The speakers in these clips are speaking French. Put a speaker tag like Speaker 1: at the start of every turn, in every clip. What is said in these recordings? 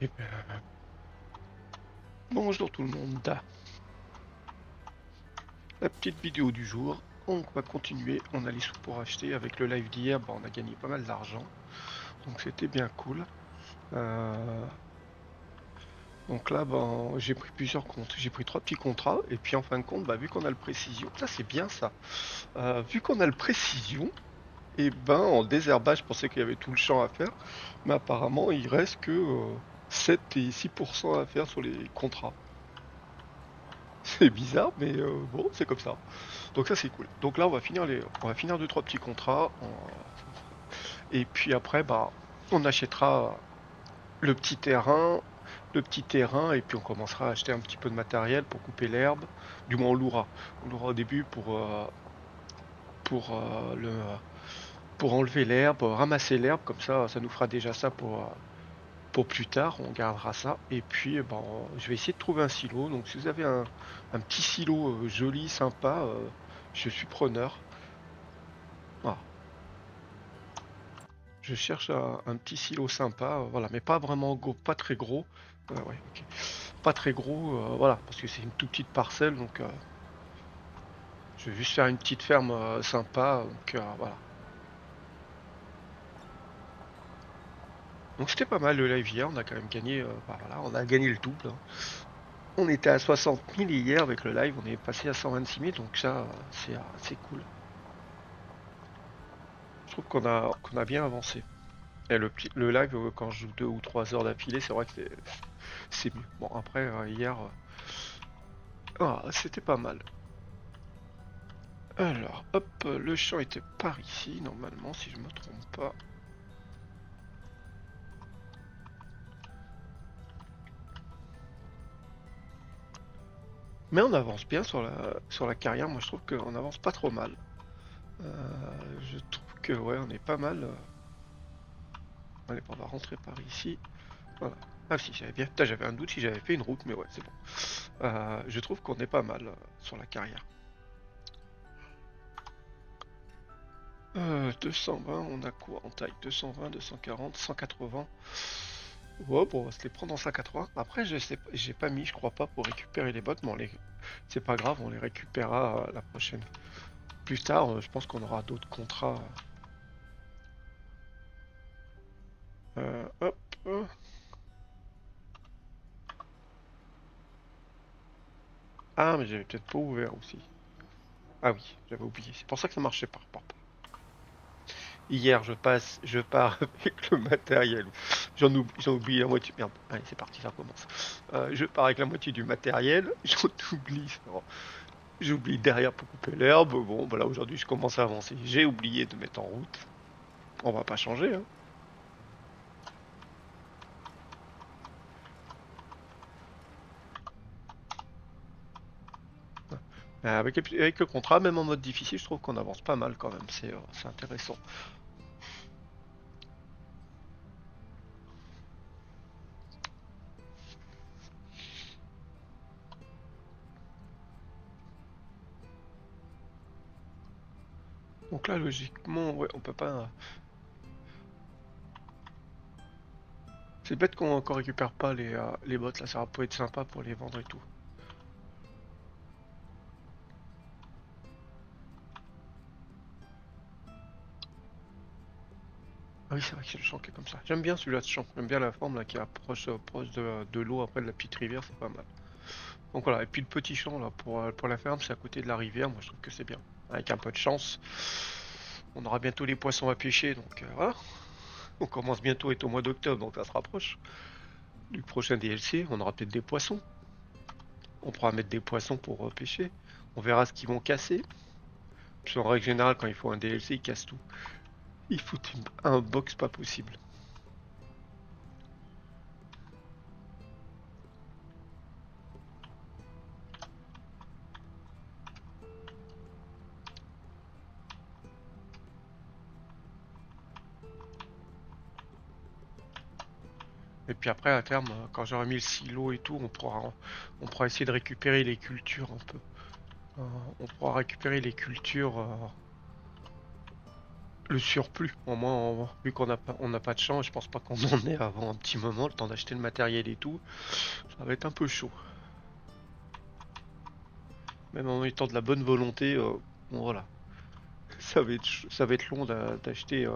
Speaker 1: Eh ben, bonjour tout le monde. La petite vidéo du jour. On va continuer. On a les sous pour acheter. Avec le live d'hier, bah, on a gagné pas mal d'argent. Donc c'était bien cool. Euh, donc là, bah, j'ai pris plusieurs comptes. J'ai pris 3 petits contrats. Et puis en fin de compte, bah, vu qu'on a le précision, ça c'est bien ça. Vu qu'on a le précision, et ben en désherbage, je pensais qu'il y avait tout le champ à faire. Mais apparemment, il reste que 7 et 6% à faire sur les contrats. C'est bizarre, mais bon, c'est comme ça. Donc ça c'est cool. Donc là on va finir deux trois petits contrats. Et puis après bah on achètera le petit terrain et puis on commencera à acheter un petit peu de matériel pour couper l'herbe. Du moins on louera. On louera au début pour pour enlever l'herbe, ramasser l'herbe comme ça nous fera déjà ça pour plus tard. On gardera ça. Et puis bon, je vais essayer de trouver un silo. Donc si vous avez un petit silo joli, sympa, je suis preneur. Voilà. Je cherche un petit silo sympa, voilà, mais pas vraiment gros, pas très gros. Ouais, ok. Pas très gros, voilà, parce que c'est une toute petite parcelle, donc je vais juste faire une petite ferme sympa, donc voilà. Donc c'était pas mal le live hier, on a quand même gagné, bah, voilà, on a gagné le double, hein. On était à 60 000 hier avec le live, on est passé à 126 000, donc ça c'est cool. Je trouve qu'on a bien avancé. Et le live, quand je joue 2 ou 3 heures d'affilée, c'est vrai que c'est mieux. Bon après hier, c'était pas mal. Alors, hop, le champ était par ici, normalement, si je me trompe pas. Mais on avance bien sur la carrière, moi je trouve qu'on avance pas trop mal. Je trouve que, ouais, on est pas mal. Allez, on va rentrer par ici. Voilà. Ah si, j'avais bien, putain, j'avais un doute si j'avais fait une route, mais ouais, c'est bon. Je trouve qu'on est pas mal sur la carrière. 220, on a quoi en taille? 220, 240, 180. Ouais, bon, on va se les prendre en 180. Après, je sais, j'ai pas mis, je crois pas, pour récupérer les bottes, mais c'est pas grave, on les récupérera la prochaine. Plus tard, je pense qu'on aura d'autres contrats. Hop. Ah, mais j'avais peut-être pas ouvert aussi. Ah oui, j'avais oublié. C'est pour ça que ça marchait pas. Hier, je pars avec le matériel. J'en oublie la moitié. Merde, allez, c'est parti, ça recommence. Je pars avec la moitié du matériel. J'en oublie. J'oublie derrière pour couper l'herbe. Bon, voilà, aujourd'hui, je commence à avancer. J'ai oublié de mettre en route. On va pas changer, hein. Avec le contrat, même en mode difficile, je trouve qu'on avance pas mal quand même. C'est intéressant. Donc là, logiquement, ouais, on peut pas. C'est bête qu'on récupère pas les bottes là. Ça peut être sympa pour les vendre et tout. Ah oui, c'est vrai que c'est le champ qui est comme ça. J'aime bien celui-là de champ. J'aime bien la forme là qui approche proche de l'eau après de la petite rivière, c'est pas mal. Donc voilà, et puis le petit champ là pour la ferme, c'est à côté de la rivière. Moi, je trouve que c'est bien. Avec un peu de chance, on aura bientôt les poissons à pêcher. Donc voilà, on commence bientôt à être au mois d'octobre, donc ça se rapproche du prochain DLC. On aura peut-être des poissons. On pourra mettre des poissons pour pêcher. On verra ce qu'ils vont casser. Parce qu'en règle générale, quand il faut un DLC, ils cassent tout. Il faut un box pas possible. Et puis après, à terme, quand j'aurai mis le silo et tout, on pourra essayer de récupérer les cultures un peu. On pourra récupérer les cultures le surplus. Au moins, vu qu'on n'a pas de champ, je pense pas qu'on en ait avant un petit moment, le temps d'acheter le matériel et tout. Ça va être un peu chaud. Même en étant de la bonne volonté, bon voilà. Ça va être long d'acheter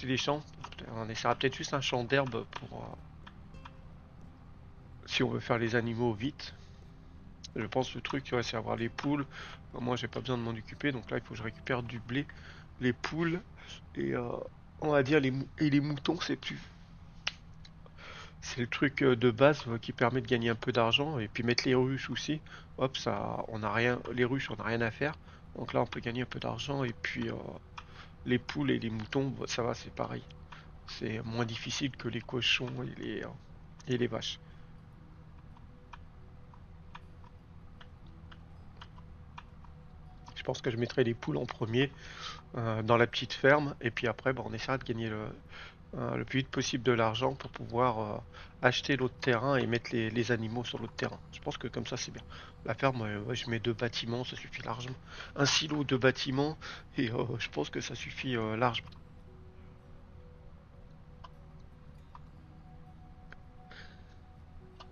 Speaker 1: les champs. On essaiera peut-être juste un champ d'herbe pour si on veut faire les animaux vite. Je pense le truc, ouais, c'est avoir les poules. Moi, j'ai pas besoin de m'en occuper, donc là, il faut que je récupère du blé, les poules et on va dire et les moutons, c'est le truc de base qui permet de gagner un peu d'argent et puis mettre les ruches aussi. Hop, ça, on a rien, les ruches, on n'a rien à faire. Donc là, on peut gagner un peu d'argent et puis les poules et les moutons, bah, ça va, c'est pareil. C'est moins difficile que les cochons et les vaches. Je pense que je mettrai les poules en premier dans la petite ferme et puis après, bah, on essaiera de gagner le plus vite possible de l'argent pour pouvoir acheter l'autre terrain et mettre les animaux sur l'autre terrain. Je pense que comme ça, c'est bien. La ferme, ouais, je mets 2 bâtiments, ça suffit largement. Un silo, 2 bâtiments et je pense que ça suffit largement.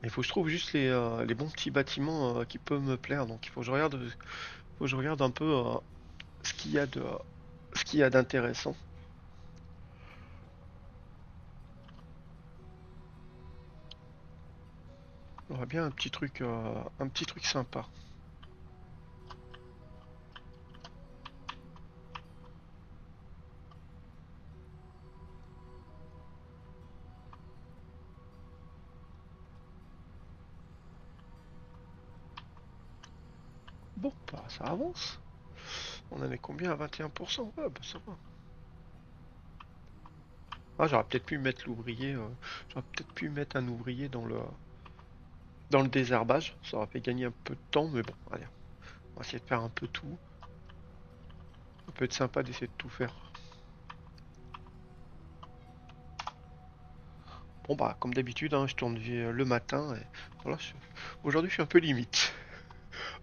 Speaker 1: Il faut que je trouve juste les bons petits bâtiments qui peuvent me plaire. Donc il faut que je regarde un peu ce qu'il y a ce qu'il y a d'intéressant. J'aurais bien un petit truc sympa. Bon, bah, ça avance. On en est combien à 21%? Ouais, bah ça va. Ah, j'aurais peut-être pu mettre l'ouvrier. J'aurais peut-être pu mettre un ouvrier dans le désherbage. Ça aurait fait gagner un peu de temps, mais bon, allez, on va essayer de faire un peu tout. Ça peut être sympa d'essayer de tout faire. Bon, bah, comme d'habitude, hein, je tourne le matin. Et voilà, aujourd'hui, je suis un peu limite.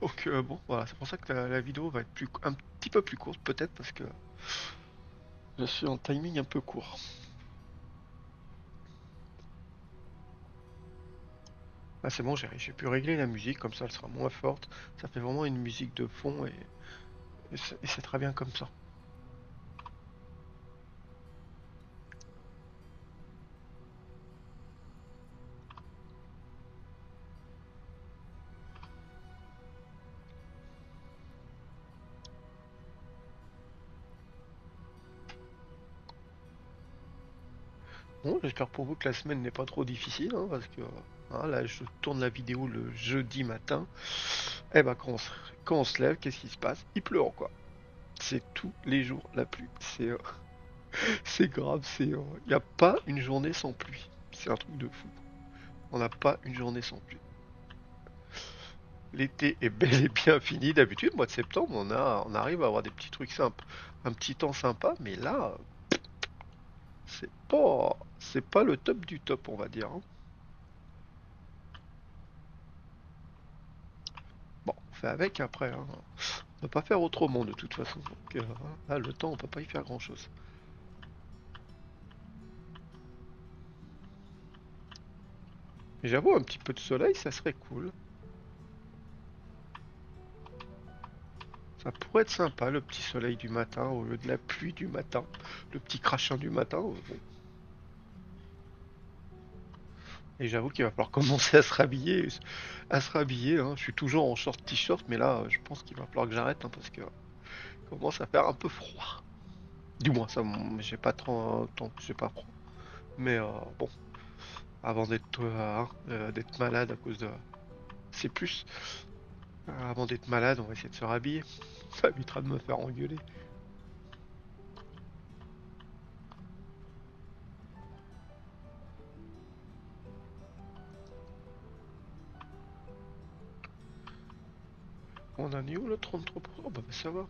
Speaker 1: Donc, bon, voilà, c'est pour ça que la vidéo va être un petit peu plus courte, peut-être, parce que je suis en timing un peu court. Ah, c'est bon, j'ai pu régler la musique, comme ça, elle sera moins forte. Ça fait vraiment une musique de fond et c'est très bien comme ça. Bon, j'espère pour vous que la semaine n'est pas trop difficile, hein, parce que hein, là, je tourne la vidéo le jeudi matin. Et bah, quand on se lève, qu'est-ce qui se passe? Il pleut quoi. C'est tous les jours la pluie. C'est grave, il n'y a pas une journée sans pluie. C'est un truc de fou. On n'a pas une journée sans pluie. L'été est bel et bien fini. D'habitude, mois de septembre, on arrive à avoir des petits trucs simples. Un petit temps sympa, mais là, c'est pas le top du top, on va dire, hein. Bon, on fait avec après, hein. On peut pas faire autrement de toute façon. Donc, là, le temps, on peut pas y faire grand-chose. Mais j'avoue, un petit peu de soleil, ça serait cool. Ça pourrait être sympa, le petit soleil du matin au lieu de la pluie du matin. Le petit crachin du matin. Bon. Et j'avoue qu'il va falloir commencer à se rhabiller, hein. Je suis toujours en short t-shirt, mais là, je pense qu'il va falloir que j'arrête, hein, parce que commence à faire un peu froid. Du moins, ça, j'ai pas trop temps, j'ai pas froid. Mais bon, avant d'être malade à cause de, c'est plus. Avant d'être malade, on va essayer de se rhabiller. Ça évitera de me faire engueuler. On en est où le 33%? Oh, bah ça va.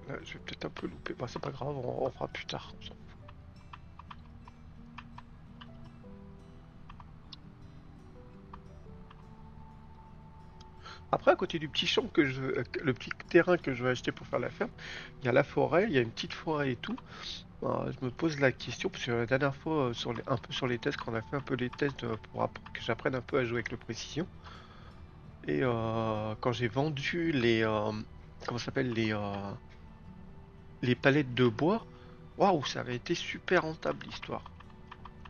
Speaker 1: Là, je vais peut-être un peu louper. Bah c'est pas grave, on fera plus tard. Après, à côté du petit champ le petit terrain que je vais acheter pour faire la ferme, il y a la forêt, il y a une petite forêt et tout. Je me pose la question, parce que la dernière fois, un peu sur les tests, quand on a fait un peu les tests que j'apprenne un peu à jouer avec le précision, et quand j'ai vendu comment ça s'appelle, les palettes de bois, waouh, ça avait été super rentable l'histoire.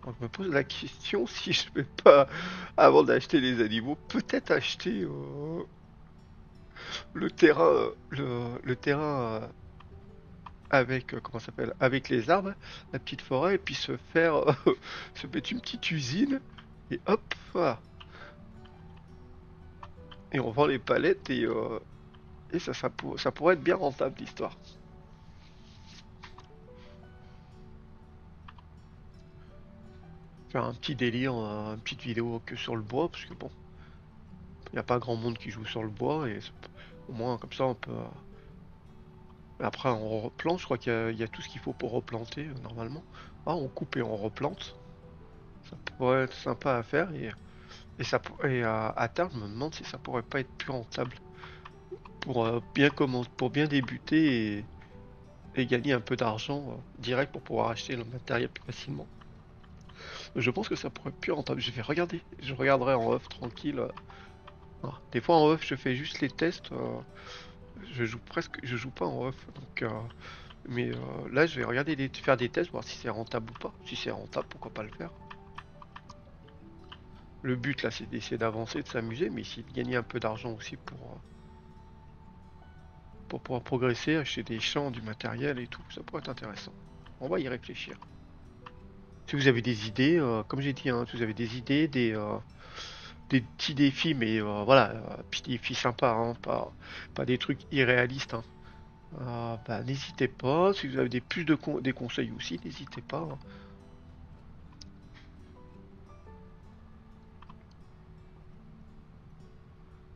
Speaker 1: Donc je me pose la question si je vais pas, avant d'acheter les animaux, peut-être acheter le terrain, le terrain avec, comment ça s'appelle, avec les arbres, la petite forêt, et puis se faire, se mettre une petite usine, et hop, voilà. Et on vend les palettes, et ça pourrait être bien rentable l'histoire. Faire un petit délire, une petite vidéo que sur le bois, parce que bon, il n'y a pas grand monde qui joue sur le bois, et au moins comme ça on peut. Après on replante, je crois qu'il y a tout ce qu'il faut pour replanter normalement. Ah, on coupe et on replante. Ça pourrait être sympa à faire, et à terme, je me demande si ça pourrait pas être plus rentable pour bien débuter et gagner un peu d'argent direct pour pouvoir acheter le matériel plus facilement. Je pense que ça pourrait être plus rentable. Je vais regarder, je regarderai en off tranquille. Des fois en off, je fais juste les tests. Je joue pas en off, mais là, je vais regarder faire des tests, voir si c'est rentable ou pas. Si c'est rentable, pourquoi pas le faire. Le but là, c'est d'essayer d'avancer, de s'amuser, mais essayer de gagner un peu d'argent aussi pour pouvoir progresser, acheter des champs, du matériel et tout. Ça pourrait être intéressant. On va y réfléchir. Si vous avez des idées, comme j'ai dit, hein, si vous avez des idées, des petits défis, mais voilà, petits défis sympas, hein, pas des trucs irréalistes, hein. Bah, n'hésitez pas. Si vous avez des conseils aussi, n'hésitez pas, hein.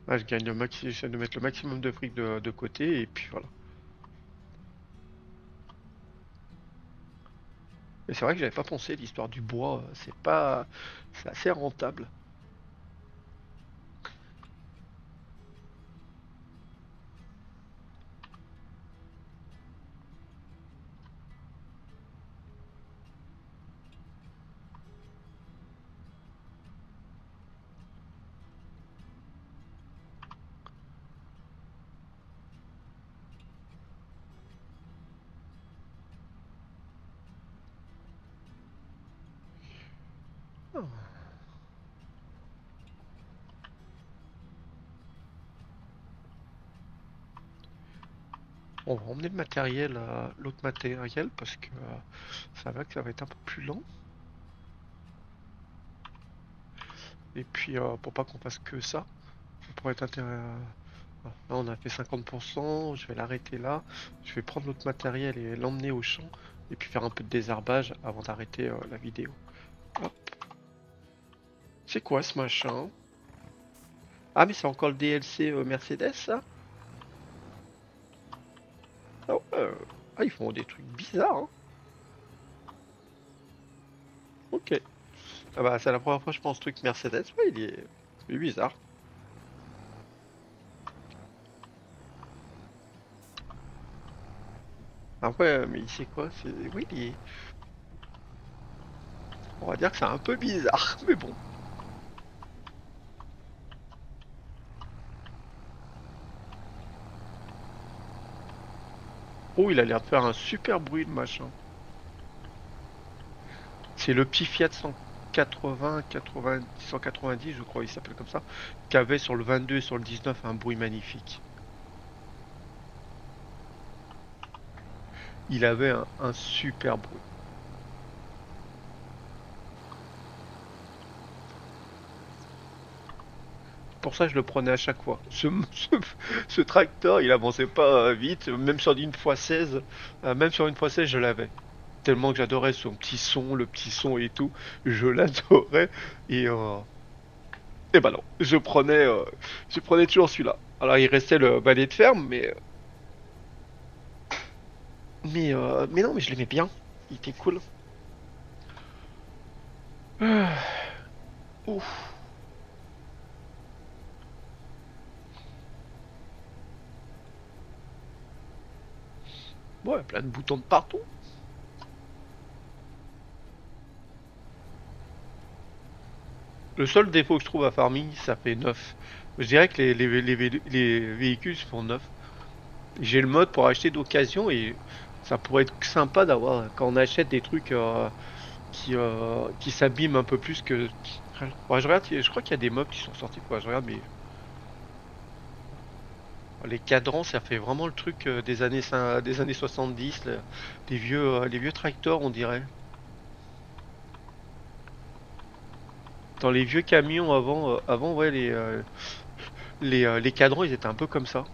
Speaker 1: Là, j'essaie de mettre le maximum de fric de côté, et puis voilà. Mais c'est vrai que j'avais pas pensé l'histoire du bois, c'est assez rentable. Ah. On va emmener le matériel, l'autre matériel, parce que ça va être un peu plus lent. Et puis, pour pas qu'on fasse que ça pourrait être intéressant. Là, on a fait 50%, je vais l'arrêter là. Je vais prendre l'autre matériel et l'emmener au champ, et puis faire un peu de désherbage avant d'arrêter la vidéo. Hop. C'est quoi ce machin? Ah, mais c'est encore le DLC Mercedes, ça? Ah, ouais, ah, ils font des trucs bizarres, hein. Ok. Ah bah, c'est la première fois que je pense truc Mercedes. Ouais, il est bizarre. Ah ouais, mais il sait quoi? Oui, on va dire que c'est un peu bizarre, mais bon. Oh, il a l'air de faire un super bruit, le machin. C'est le petit Fiat 180, 80, 190, je crois, il s'appelle comme ça, qui avait sur le 22 et sur le 19 un bruit magnifique. Il avait un super bruit. Pour ça, je le prenais à chaque fois. Ce tracteur, il avançait pas vite, même sur une fois 16, même sur une fois 16, je l'avais. Tellement que j'adorais son petit son, le petit son et tout, je l'adorais. Et, euh, et bah non, je prenais toujours celui-là. Alors il restait le balai de ferme, mais non, mais je l'aimais bien. Il était cool. Ouf. Bon, il y a plein de boutons de partout. Le seul défaut que je trouve à Farming, ça fait 9. Je dirais que les véhicules font 9. J'ai le mode pour acheter d'occasion et ça pourrait être sympa d'avoir, quand on achète des trucs qui s'abîment un peu plus que... Ouais, je regarde, je crois qu'il y a des mobs qui sont sortis, quoi. Je regarde, mais les cadrans, ça fait vraiment le truc des années 70, là. Les vieux tracteurs, on dirait. Dans les vieux camions avant ouais, les cadrans, ils étaient un peu comme ça.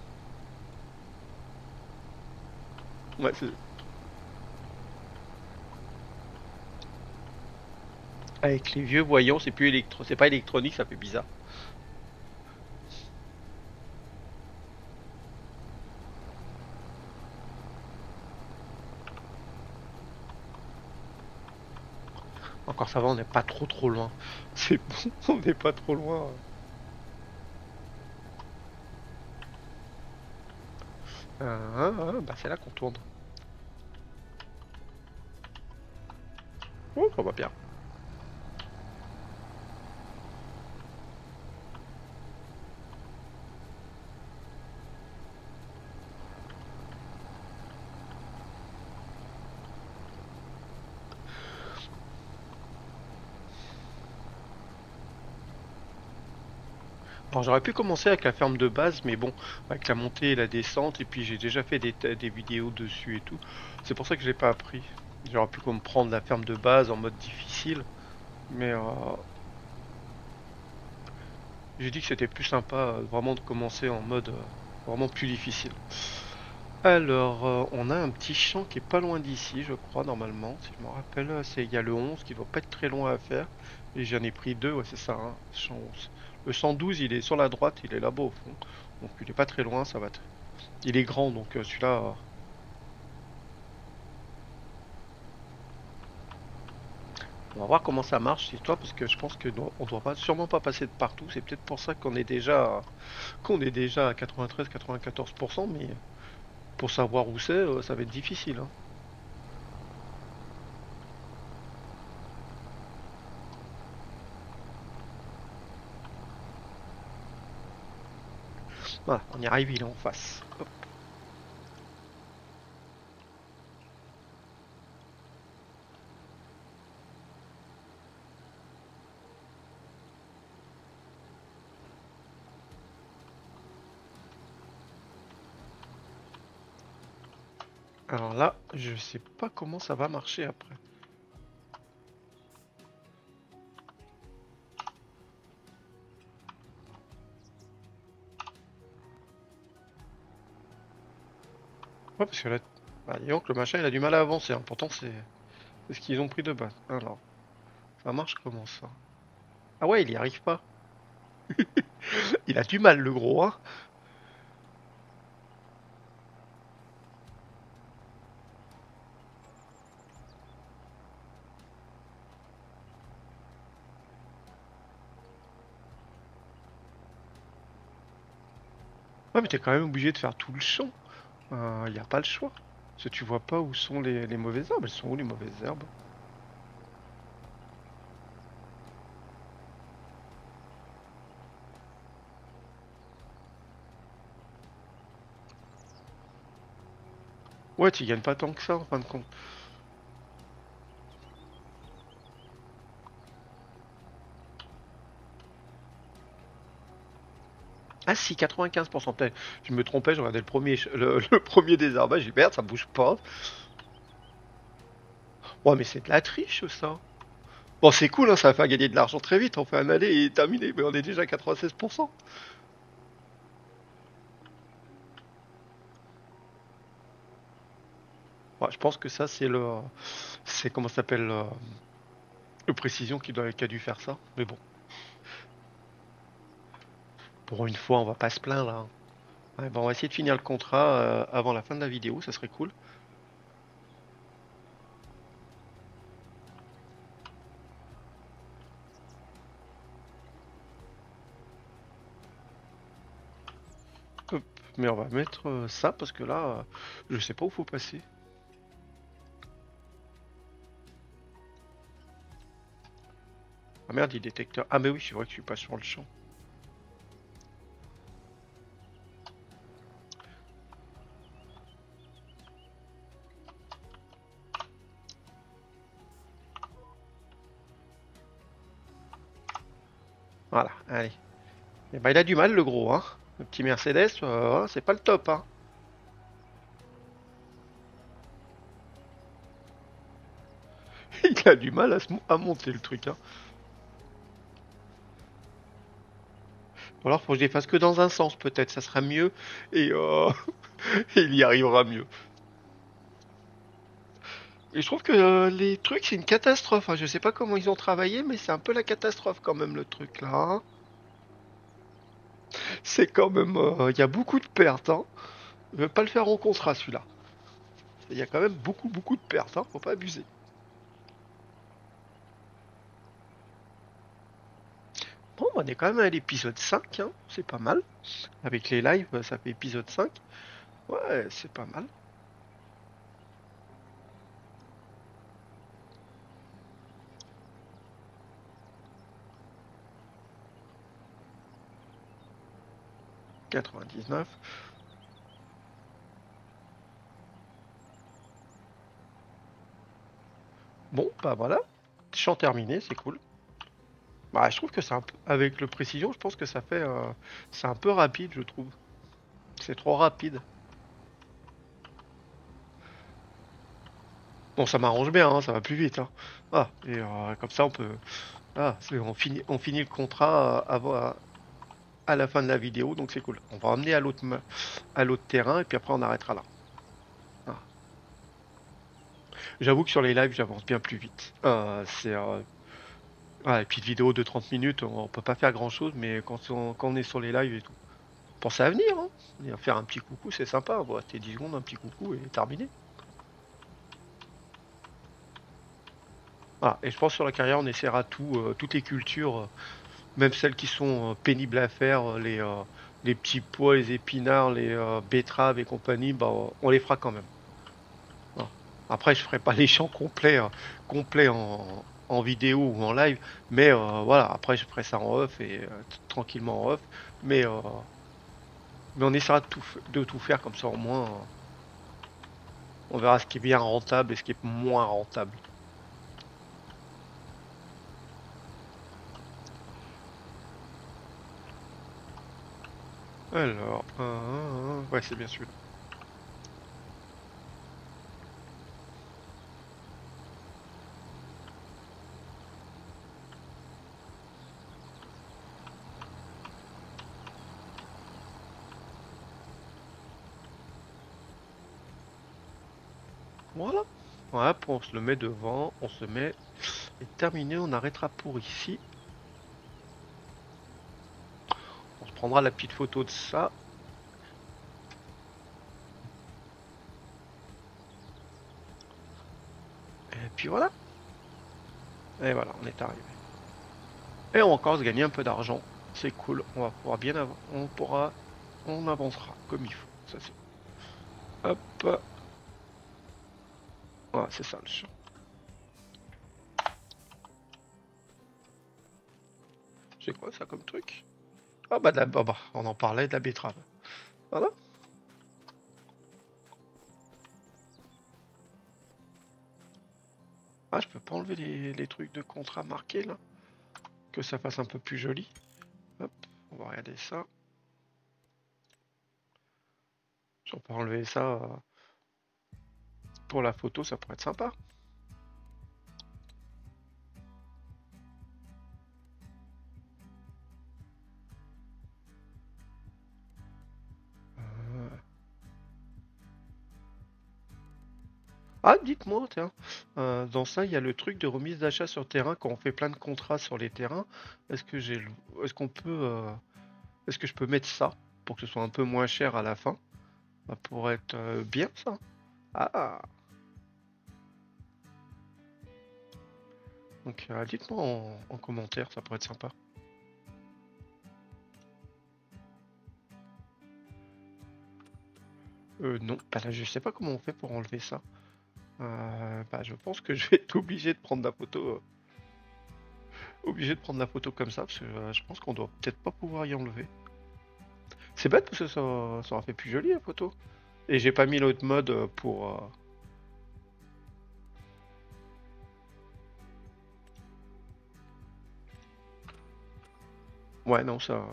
Speaker 1: Ouais, avec les vieux voyants, c'est pas électronique, ça fait bizarre. Encore ça va, on n'est pas trop loin. C'est bon, on n'est pas trop loin. Bah c'est là qu'on tourne. Oh, ça va bien. Alors j'aurais pu commencer avec la ferme de base, mais bon, avec la montée et la descente, et puis j'ai déjà fait des vidéos dessus et tout. C'est pour ça que je l'ai pas appris. J'aurais pu prendre la ferme de base en mode difficile, mais j'ai dit que c'était plus sympa vraiment de commencer en mode vraiment plus difficile. Alors, on a un petit champ qui est pas loin d'ici, je crois, normalement. Si je me rappelle, il y a le 11 qui doit pas être très loin à faire. Et j'en ai pris deux, ouais, c'est ça, hein, champ 11. Le 112, il est sur la droite, il est là-bas au fond. Donc il est pas très loin, ça va. Il est grand, donc celui-là. On va voir comment ça marche, cette histoire, parce que je pense que on doit pas, sûrement pas passer de partout. C'est peut-être pour ça qu'on est déjà à 93-94%, mais pour savoir où c'est, ça va être difficile, hein. Voilà, on y arrive, il est en face. Hop. Alors là, je sais pas comment ça va marcher après. Ouais, parce que là, bah, disons que le machin il a du mal à avancer, hein. Pourtant c'est ce qu'ils ont pris de base. Alors, ça marche comment ça? Ah ouais, il y arrive pas. Il a du mal le gros, hein. Ouais, mais t'es quand même obligé de faire tout le champ. Il y a pas le choix. Parce que tu vois pas où sont les mauvaises herbes. Elles sont où les mauvaises herbes? Ouais, tu gagnes pas tant que ça en fin de compte. Ah si, 95%. Je me trompais, je regardais le premier désherbage, j'ai dit merde, ça bouge pas. Ouais, mais c'est de la triche ça. Bon, c'est cool, hein, ça va faire gagner de l'argent très vite. On fait un aller et terminé, mais on est déjà à 96%. Ouais, je pense que ça, c'est comment ça s'appelle, le précision qui a dû faire ça. Mais bon, pour une fois, on va pas se plaindre, hein. Ouais, bon, on va essayer de finir le contrat avant la fin de la vidéo, ça serait cool. Hop. Mais on va mettre ça parce que là, je sais pas où faut passer. merde, il détecte... Ah mais oui, c'est vrai que je suis pas sur le champ. Voilà, allez. Et bah il a du mal le gros, hein. Le petit Mercedes, c'est pas le top, hein. Il a du mal à monter le truc, hein. Alors faut que je les fasse que dans un sens peut-être, ça sera mieux et il y arrivera mieux. Et je trouve que les trucs c'est une catastrophe, hein. Je sais pas comment ils ont travaillé mais c'est un peu la catastrophe quand même le truc là, hein. C'est quand même... Il y a beaucoup de pertes, hein. Je vais pas le faire en contrat celui-là. Il y a quand même beaucoup de pertes, hein. Faut pas abuser. Bon, on est quand même à l'épisode 5, hein. C'est pas mal. Avec les lives, ça fait épisode 5. Ouais, c'est pas mal. « 99. Bon, bah voilà. Champ terminé, c'est cool. Bah, je trouve que c'est un peu... Avec le précision, je pense que ça fait... c'est un peu rapide, je trouve. C'est trop rapide. Bon, ça m'arrange bien, hein, ça va plus vite, hein. Ah, et comme ça, on peut... Ah, on finit le contrat à la fin de la vidéo, donc c'est cool. On va emmener à l'autre terrain, et puis après, on arrêtera là. Ah. J'avoue que sur les lives, j'avance bien plus vite. Ah, et puis de vidéo de 30 minutes, on peut pas faire grand-chose, mais quand on est sur les lives et tout. Pensez à venir, hein. Venir faire un petit coucou, c'est sympa. Bon, t'es 10 secondes, un petit coucou et terminé. Ah, et je pense sur la carrière, on essaiera toutes les cultures, même celles qui sont pénibles à faire, les petits pois, les épinards, les betteraves et compagnie, bah, on les fera quand même. Ah. Après, je ferai pas les champs complets en vidéo ou en live, mais voilà, après je ferai ça en off et tranquillement en off, mais, euh, mais on essaiera de tout faire comme ça au moins, on verra ce qui est bien rentable et ce qui est moins rentable. Alors, ouais, c'est bien sûr. Voilà. Voilà, puis on se le met devant, on se met... Et terminé, on arrêtera pour ici. On se prendra la petite photo de ça. Et puis voilà. Et voilà, on est arrivé. Et on va encore se gagner un peu d'argent. C'est cool. On va pouvoir bien avant. On avancera comme il faut. Ça c'est. Hop. Voilà, c'est ça le champ. C'est quoi ça comme truc? Ah bah, bah, on en parlait de la betterave. Voilà. Ah, je peux pas enlever les trucs de contrat marqués là. Que ça fasse un peu plus joli. Hop, on va regarder ça. Si on peut enlever ça pour la photo, ça pourrait être sympa. Euh, Ah, dites-moi, tiens, dans ça, il y a le truc de remise d'achat sur terrain quand on fait plein de contrats sur les terrains. Est-ce que est-ce qu'on peut, est-ce que je peux mettre ça pour que ce soit un peu moins cher à la fin? Ça pourrait être bien ça. Ah, donc dites-moi en commentaire, ça pourrait être sympa. Non, bah là, je sais pas comment on fait pour enlever ça. Bah, je pense que je vais être obligé de prendre la photo. obligé de prendre la photo comme ça, parce que je pense qu'on doit peut-être pas pouvoir y enlever. C'est bête parce que ça aurait fait plus joli la photo. Et j'ai pas mis l'autre mode pour... Ouais, non, ça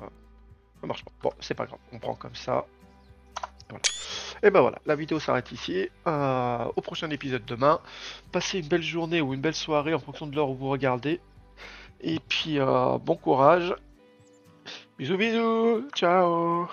Speaker 1: marche pas. Bon, c'est pas grave, on prend comme ça. Voilà. Et ben voilà, la vidéo s'arrête ici. Au prochain épisode demain. Passez une belle journée ou une belle soirée en fonction de l'heure où vous regardez. Et puis, bon courage. Bisous, bisous. Ciao.